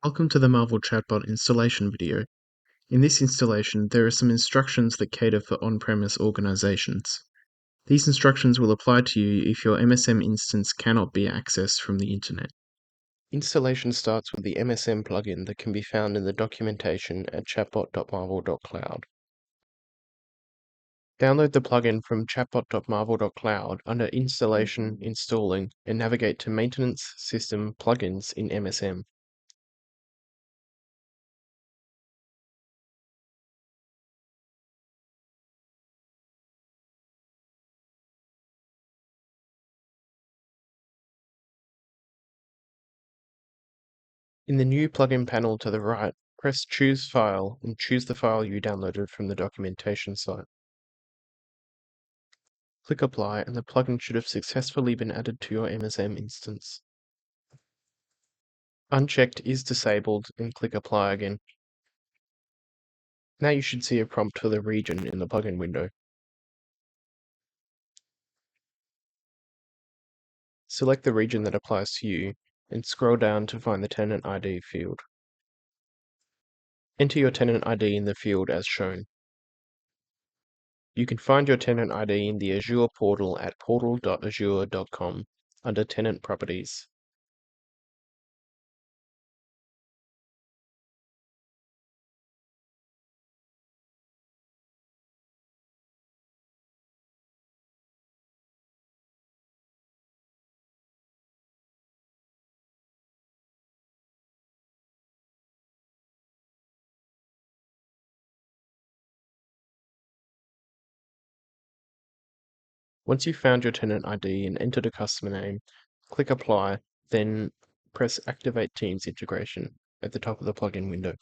Welcome to the Marval Chatbot installation video. In this installation, there are some instructions that cater for on-premise organizations. These instructions will apply to you if your MSM instance cannot be accessed from the internet. Installation starts with the MSM plugin that can be found in the documentation at chatbot.marval.cloud. Download the plugin from chatbot.marval.cloud under Installation, Installing, and navigate to Maintenance, System, Plugins in MSM. In the new plugin panel to the right, press Choose File and choose the file you downloaded from the documentation site. Click Apply and the plugin should have successfully been added to your MSM instance. Unchecked is disabled and click Apply again. Now you should see a prompt for the region in the plugin window. Select the region that applies to you and scroll down to find the tenant ID field. Enter your tenant ID in the field as shown. You can find your tenant ID in the Azure portal at portal.azure.com under Tenant Properties. Once you've found your tenant ID and entered a customer name, click Apply, then press Activate Teams Integration at the top of the plugin window.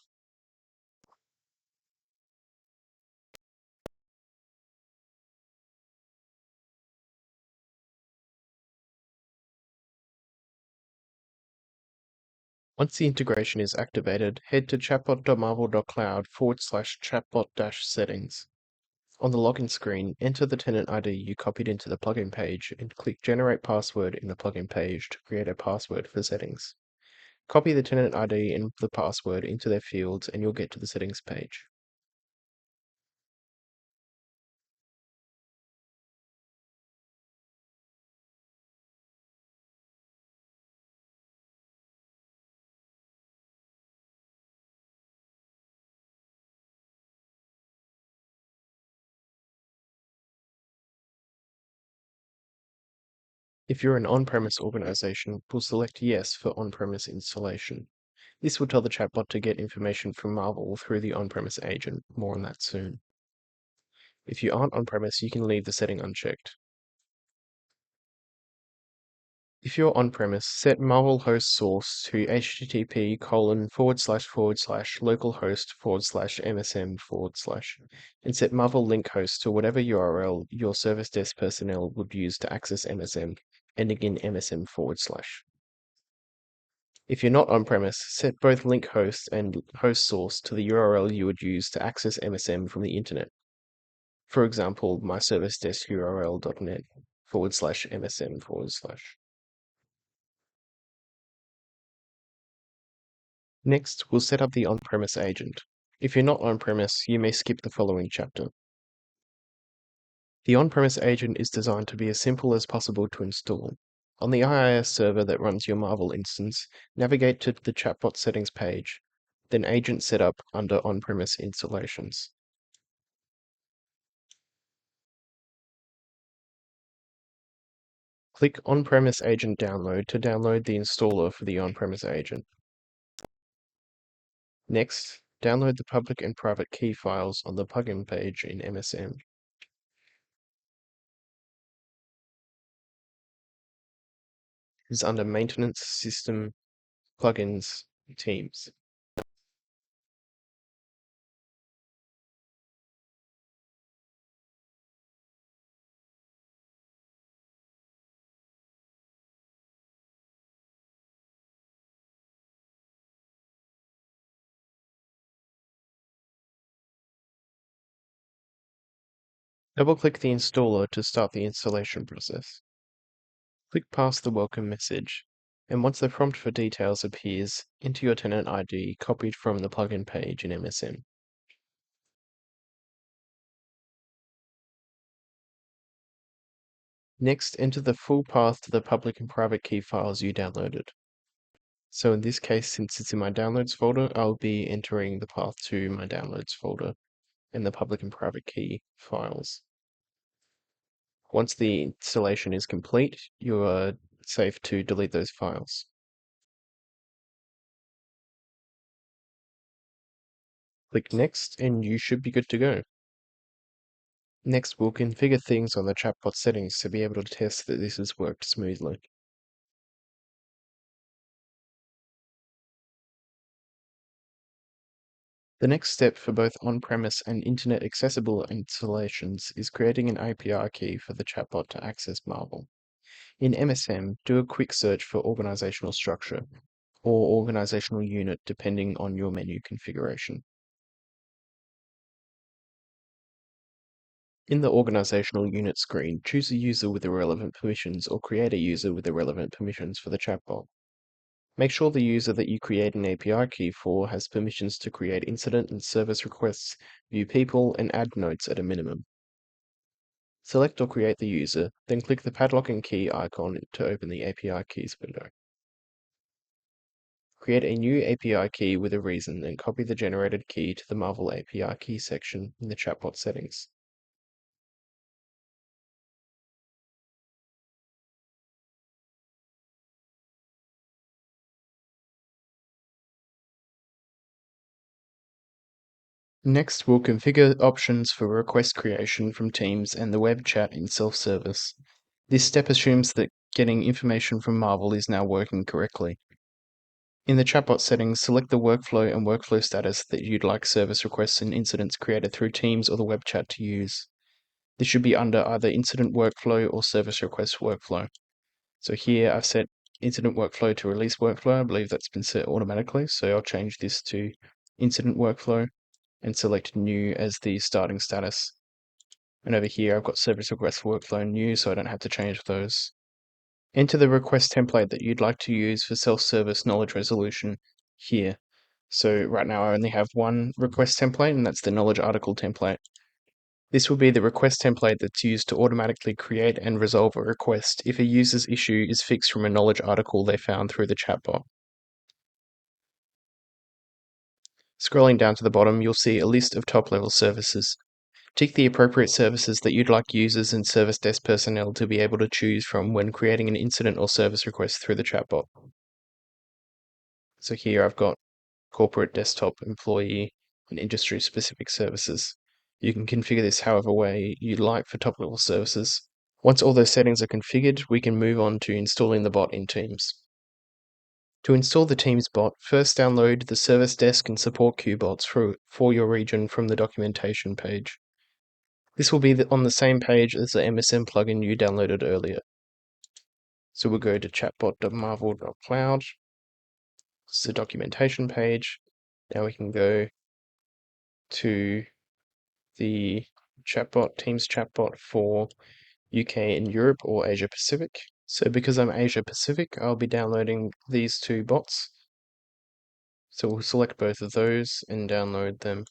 Once the integration is activated, head to chatbot.marval.cloud/chatbot-settings. On the login screen, enter the tenant ID you copied into the plugin page and click Generate Password in the plugin page to create a password for settings. Copy the tenant ID and the password into their fields and you'll get to the settings page. If you're an on-premise organization, we'll select Yes for on-premise installation. This will tell the chatbot to get information from Marval through the on-premise agent. More on that soon. If you aren't on-premise, you can leave the setting unchecked. If you're on-premise, set Marval host source to http://localhost/msm/ and set Marval link host to whatever URL your service desk personnel would use to access MSM, ending in msm/. If you're not on-premise, set both link host and host source to the URL you would use to access MSM from the internet. For example, myservicedeskurl.net/msm/. Next, we'll set up the on-premise agent. If you're not on-premise, you may skip the following chapter. The on-premise agent is designed to be as simple as possible to install. On the IIS server that runs your Marval instance, navigate to the chatbot settings page, then Agent Setup under On-Premise Installations. Click On-Premise Agent Download to download the installer for the on-premise agent. Next, download the public and private key files on the plugin page in MSM. It is under Maintenance, System, Plugins, Teams. Double-click the installer to start the installation process. Click past the welcome message. And once the prompt for details appears, enter your tenant ID copied from the plugin page in MSM. Next, enter the full path to the public and private key files you downloaded. So in this case, since it's in my downloads folder, I'll be entering the path to my downloads folder in the public and private key files. Once the installation is complete, you are safe to delete those files. Click Next and you should be good to go. Next, we'll configure things on the chatbot settings to be able to test that this has worked smoothly. The next step for both on-premise and internet accessible installations is creating an API key for the chatbot to access Marvel. In MSM, do a quick search for organizational structure or organizational unit depending on your menu configuration. In the organizational unit screen, choose a user with the relevant permissions or create a user with the relevant permissions for the chatbot. Make sure the user that you create an API key for has permissions to create incident and service requests, view people, and add notes at a minimum. Select or create the user, then click the padlock and key icon to open the API keys window. Create a new API key with a reason and copy the generated key to the Marvel API key section in the chatbot settings. Next, we'll configure options for request creation from Teams and the web chat in self-service. This step assumes that getting information from Marvel is now working correctly. In the chatbot settings, select the workflow and workflow status that you'd like service requests and incidents created through Teams or the web chat to use. This should be under either incident workflow or service request workflow. So here I've set incident workflow to release workflow. I believe that's been set automatically. So I'll change this to incident workflow and select new as the starting status. And over here I've got service request workflow new, so I don't have to change those. Enter the request template that you'd like to use for self-service knowledge resolution here. So right now I only have one request template, and that's the knowledge article template. This will be the request template that's used to automatically create and resolve a request if a user's issue is fixed from a knowledge article they found through the chatbot. Scrolling down to the bottom, you'll see a list of top-level services. Tick the appropriate services that you'd like users and service desk personnel to be able to choose from when creating an incident or service request through the chatbot. So here I've got corporate, desktop, employee, and industry-specific services. You can configure this however way you like for top-level services. Once all those settings are configured, we can move on to installing the bot in Teams. To install the Teams bot, first download the Service Desk and Support Queue bots for your region from the documentation page. This will be on the same page as the MSM plugin you downloaded earlier. So we'll go to chatbot.marvel.cloud. This is the documentation page. Now we can go to the Teams chatbot for UK and Europe or Asia Pacific. So because I'm Asia Pacific, I'll be downloading these two bots. So we'll select both of those and download them.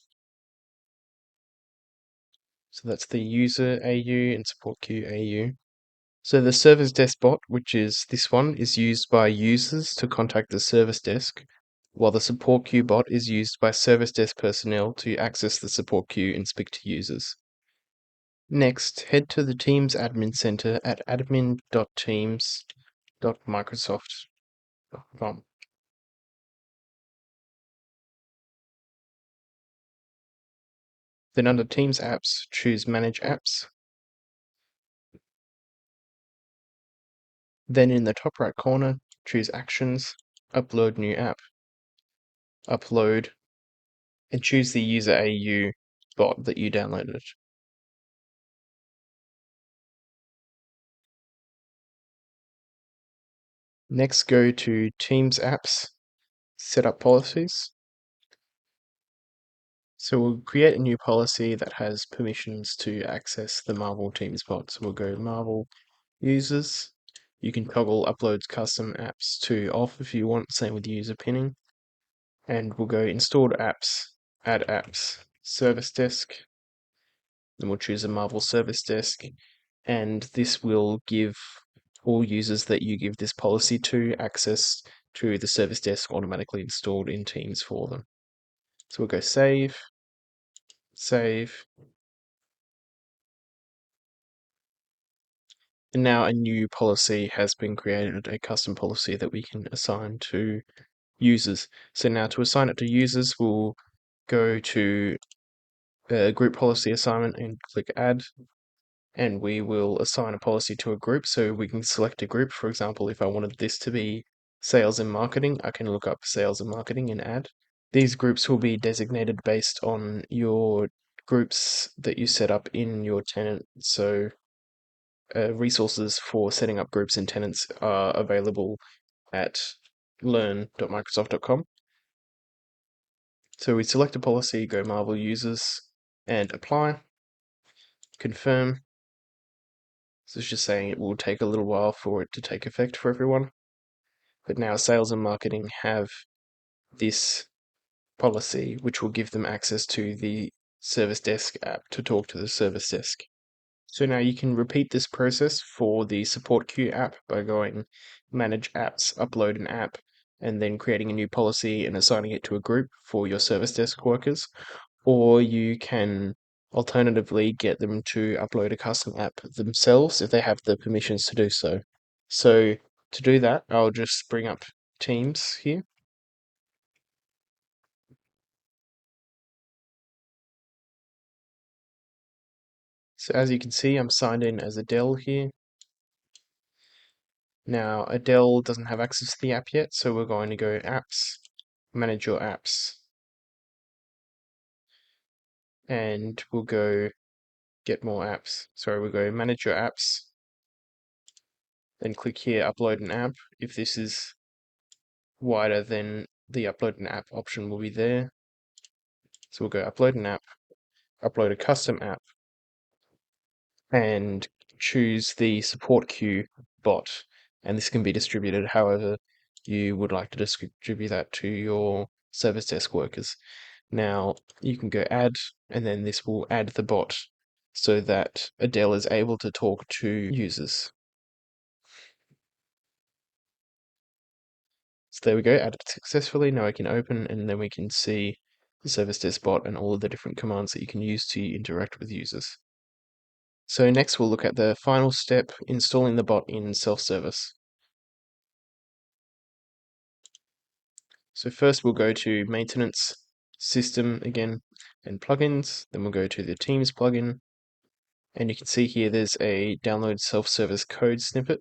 So that's the user AU and support queue AU. So the service desk bot, which is this one, is used by users to contact the service desk, while the support queue bot is used by service desk personnel to access the support queue and speak to users. Next, head to the Teams Admin Center at admin.teams.microsoft.com. Then under Teams Apps, choose Manage Apps. Then in the top right corner, choose Actions, Upload New App, Upload, and choose the user AU bot that you downloaded. Next, go to Teams Apps, Set up Policies. So we'll create a new policy that has permissions to access the Marvel Teams bot. So we'll go Marvel Users, You can toggle uploads custom apps to off if you want, same with user pinning. And we'll go installed apps, add apps, service desk. Then we'll choose a Marvel service desk. And this will give all users that you give this policy to access to the service desk automatically installed in Teams for them. So we'll go save, save. And now a new policy has been created, a custom policy that we can assign to users. So now to assign it to users, we'll go to group policy assignment and click add. And we will assign a policy to a group. So we can select a group. For example, if I wanted this to be sales and marketing, I can look up sales and marketing and add. These groups will be designated based on your groups that you set up in your tenant. So resources for setting up groups and tenants are available at learn.microsoft.com. So we select a policy, go Marvel users, and apply, confirm. So it's just saying it will take a little while for it to take effect for everyone. But now sales and marketing have this policy, which will give them access to the service desk app to talk to the service desk. So now you can repeat this process for the support queue app by going manage apps, upload an app, and then creating a new policy and assigning it to a group for your service desk workers. Or you can alternatively get them to upload a custom app themselves if they have the permissions to do so. So to do that, I'll just bring up Teams here. So as you can see, I'm signed in as Adele here. Now, Adele doesn't have access to the app yet, so we're going to go Apps, Manage Your Apps. And we'll go Get More Apps. Sorry, we'll go Manage Your Apps. Then click here, Upload an App. If this is wider, then the Upload an App option will be there. So we'll go Upload an App, upload a custom app, and choose the support queue bot. And this can be distributed however you would like to distribute that to your service desk workers. Now you can go add, and then this will add the bot so that Adele is able to talk to users. So there we go, added successfully. Now I can open, and then we can see the service desk bot and all of the different commands that you can use to interact with users. So next we'll look at the final step, installing the bot in self-service. So first we'll go to Maintenance, System again, and Plugins. Then we'll go to the Teams plugin. And you can see here there's a download self-service code snippet.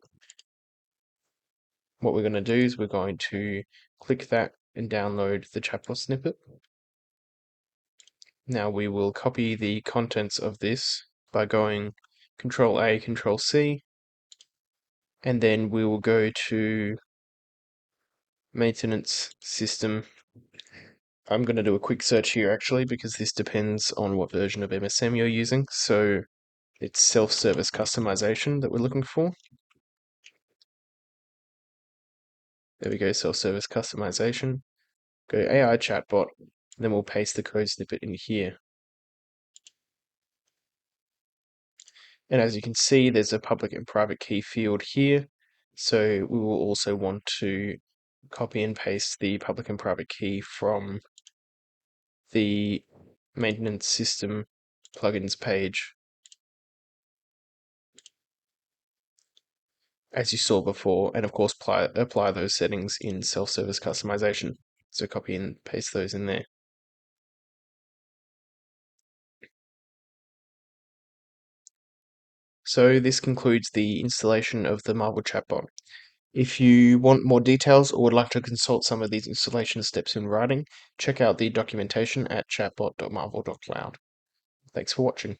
What we're going to do is we're going to click that and download the chatbot snippet. Now we will copy the contents of this by going Control A, Control C, and then we will go to Maintenance, System. I'm going to do a quick search here actually because this depends on what version of MSM you're using. So it's self-service customization that we're looking for. There we go, self-service customization. Go AI chatbot, then we'll paste the code snippet in here. And as you can see, there's a public and private key field here. So we will also want to copy and paste the public and private key from the maintenance system plugins page, as you saw before, and of course apply those settings in self-service customization. So copy and paste those in there. So this concludes the installation of the Marvel Chatbot. If you want more details or would like to consult some of these installation steps in writing, check out the documentation at chatbot.marvel.cloud. Thanks for watching.